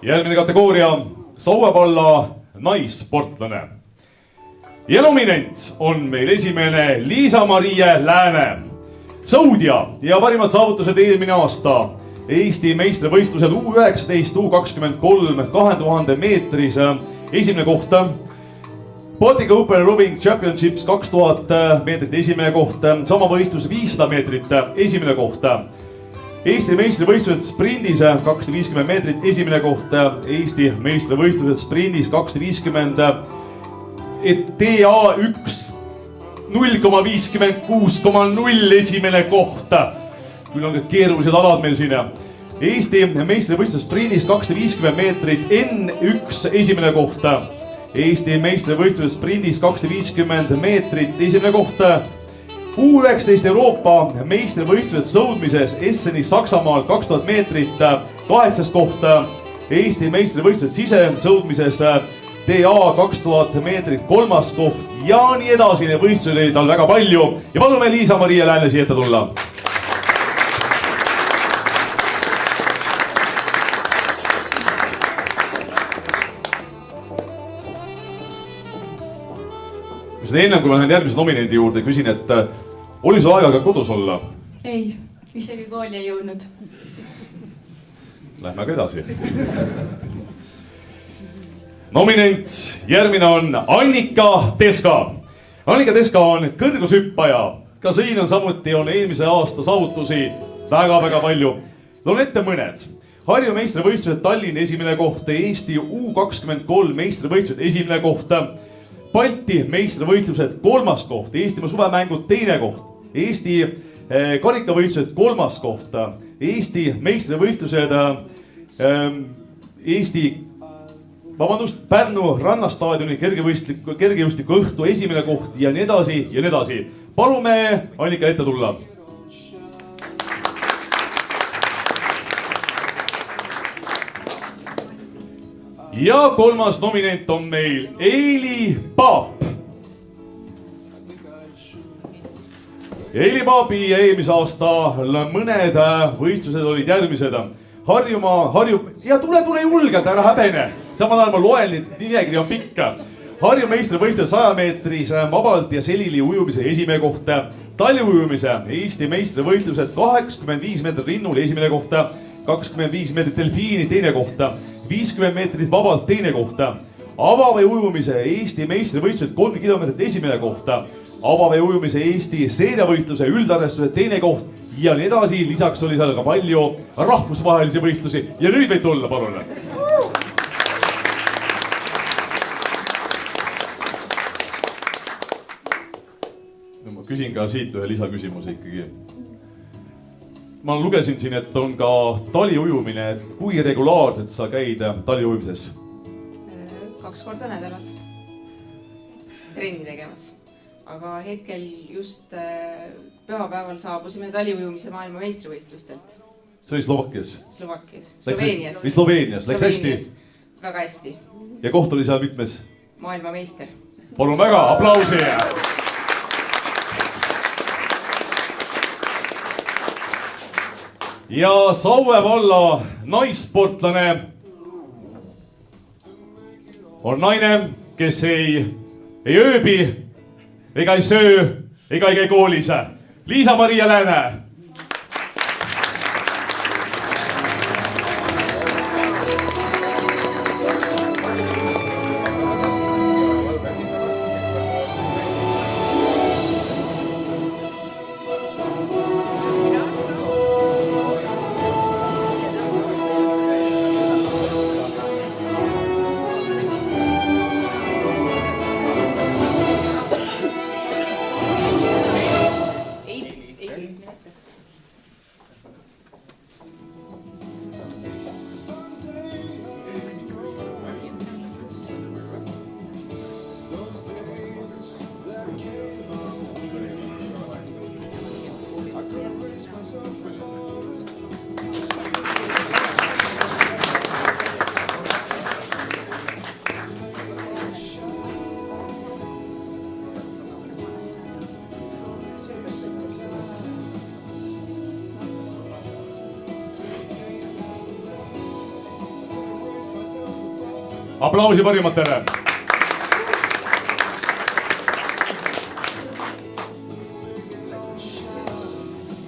Järgmine kategooria Sauepalla naissportlane. Ja nominent on meil esimene Liisa-Marie Lääne. Sõudja ja parimad saavutused eelmine aasta. Eesti meistrivõistlused U19, U23, 2000 meetris esimene kohta. Baltic Open Rowing Championships 2000 meetrit esimene koht. Sama võistlus 500 meetrit esimene koht. Eesti meistrivõistlused sprindis 250 meetrit esimene koht. Eesti meistrivõistlused sprindis 250 TA1 0,56,0 esimene koht. Küll on keerulised alad meil siin. Eesti meistrivõistlused sprindis 250 meetrit N1 esimene koht. Eesti meistrivõistlused sprindis 250 meetrit esimene koht. U19 Euroopa meistrivõistlused sõudmises Esseni Saksamaal 2000 meetrit 8. koht. Eesti meistrivõistlused sisesõudmises TA 2000 meetrit 3. koht ja nii edasi. Võistlusi oli tal väga palju ja palume Liisa-Marie Lääne siia ette tulla. Seda enne, kui ma lähen järgmise nominendi juurde, küsin, et oli sul aega ka kodus olla? Ei, isegi kooli ei jõudnud. Lähme aga edasi. Nominent järgmine on Annika Teska. Annika Teska on kõrgushüppaja. Ka siin on samuti eelmise aasta saavutusi väga palju. Loon ette mõned. Harju meistrivõistlused Tallinna esimene koht, Eesti U23 meistrivõistlused esimene koht. Balti meistrivõistlused 3. koht, Eestimaa suvemängud 2. koht, Eesti karikavõistlused 3. koht, Eesti meistrivõistlused Pärnu rannastaadioni kergejõustiku õhtu esimene koht ja nii edasi ja nii edasi. Palume Annika ette tulla. Ja 3. nominent on meil Eili Paap. Eili Paabi eelmise aasta mõned võistlused olid järgmised. Ja tule julgelt, ära häbene. Samal ajal ma loen, nimekiri on pikka. Harju meistrivõistlused 100 meetris vabalt ja selili ujumise esimene koht. Talliujumise Eesti meistrivõistlused 85 meetrit rinnul esimene koht. 25 meetrit delfiini teine koht. 50 meetrit vabalt teine kohta. Avavee ujumise Eesti meistrivõistlused 3 kilomeetrit esimene kohta. Avavee ujumise Eesti seeriavõistluse üldarvestuse teine koht ja nii edasi. Lisaks oli seal ka palju rahvusvahelisi võistlusi ja nüüd võid tulla, palun. Ma küsin ka siit ühe lisaküsimuse ikkagi. Ma lugesin siin, et on ka taliujumine. Kui regulaarselt sa käid taliujumises? 2 korda nädalas trenni tegemas. Aga hetkel just pühapäeval saabusime taliujumise maailma meistrivõistlustelt. See oli Slovakkias? Sloveenias. Sloveenias. Läks hästi? Väga hästi. Ja koht oli seal mitmes? Maailma meister. Palun väga, aplausi! Ja Saue valla naissportlane on naine, kes ei ööbi, ega ei söö, ega ei käi koolis. Liisa-Marie Lääne. aplausi parimatele.